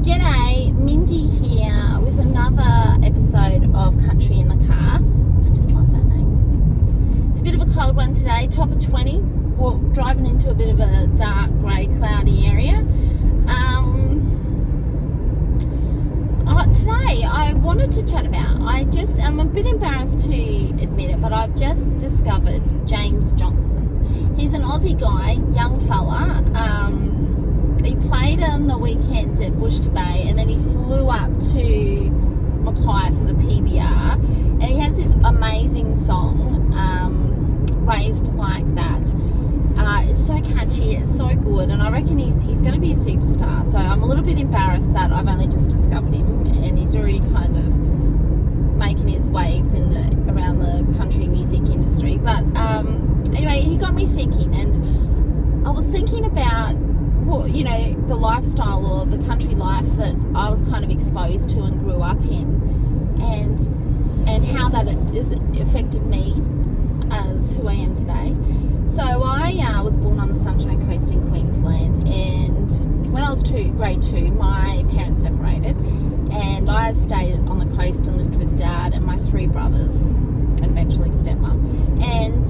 G'day, Mindy here with another episode of Country in the Car. I just love that name. It's a bit of a cold one today, top of 20. We're driving into a bit of a dark, grey, cloudy area. Today I wanted to chat about, I'm a bit embarrassed to admit it, but I've just discovered James Johnson. He's an Aussie guy, young fella. He played on the weekend at Bush to Bay, and then he flew up to Mackay for the PBR, and he has this amazing song, Raised Like That. It's so catchy, it's so good, and I reckon he's going to be a superstar. So I'm a little bit embarrassed that I've only just discovered him, and he's already kind of making his waves around the country music industry. But anyway, he got me thinking, and I was thinking about the lifestyle or the country life that I was kind of exposed to and grew up in, and how that has affected me as who I am today. So I was born on the Sunshine Coast in Queensland, and when I was grade 2, my parents separated, and I stayed on the coast and lived with Dad and my 3 brothers, and eventually stepmom. And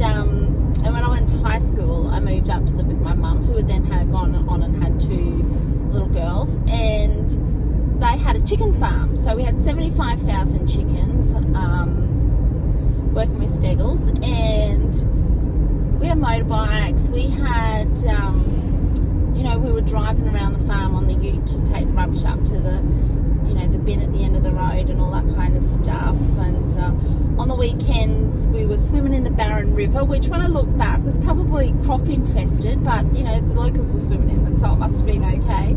when I went to high school, I moved up to live with my mum, who had then gone on and had 2 little girls, and they had a chicken farm. So we had 75,000 chickens, working with Steggles, and we had motorbikes. We had, we were driving around the farm on the ute to take the rubbish up to the bin at the end of the road and all that kind of stuff. And on the weekends, we were swimming in the Barron River, which when I look back was probably croc infested, but, the locals were swimming in it, so it must have been okay.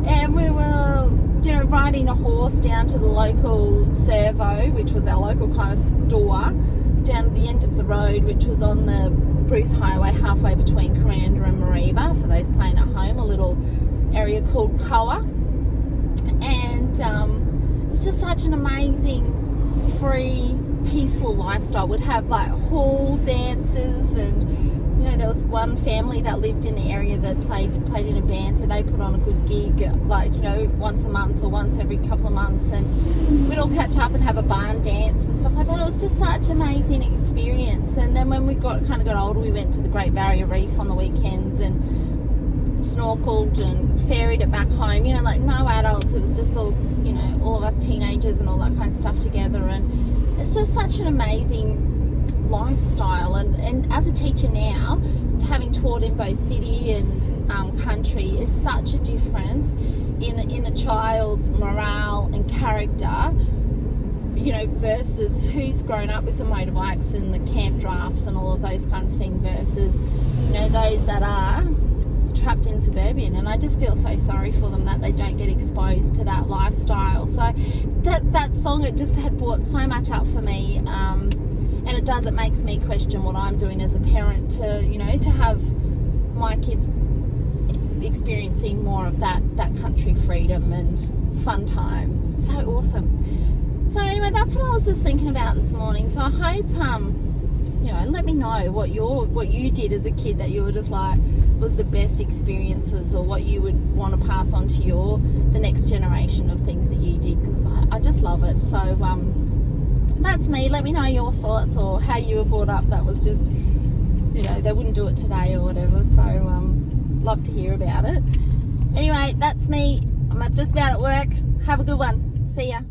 And we were, riding a horse down to the local servo, which was our local kind of store, down at the end of the road, which was on the Bruce Highway, halfway between Kuranda and Mareeba, for those playing at home, a little area called Koa. And it was just such an amazing, free, peaceful lifestyle. We'd have like hall dances, and there was one family that lived in the area that played in a band, so they put on a good gig, once a month or once every couple of months, and we'd all catch up and have a barn dance and stuff like that. It was just such an amazing experience. And then when we got older, we went to the Great Barrier Reef on the weekends and snorkeled and ferried it back home. No adults. It was just all of us teenagers and all that kind of stuff together. And it's just such an amazing lifestyle. And as a teacher now, having taught in both city and country, is such a difference in the child's morale and character, versus who's grown up with the motorbikes and the camp drafts and all of those kind of things, versus those that are trapped in suburban. And I just feel so sorry for them that they don't get exposed to that lifestyle. So that song, it just had brought so much up for me, and it makes me question what I'm doing as a parent to have my kids experiencing more of that country freedom and fun times. It's so awesome. So anyway, that's what I was just thinking about this morning. So I hope let me know what you did as a kid that you were just like was the best experiences, or what you would want to pass on to the next generation of things that you did, because I just love it. So that's me. Let me know your thoughts, or how you were brought up that was just they wouldn't do it today or whatever. So love to hear about it. Anyway, that's me. I'm just about at work. Have a good one. See ya.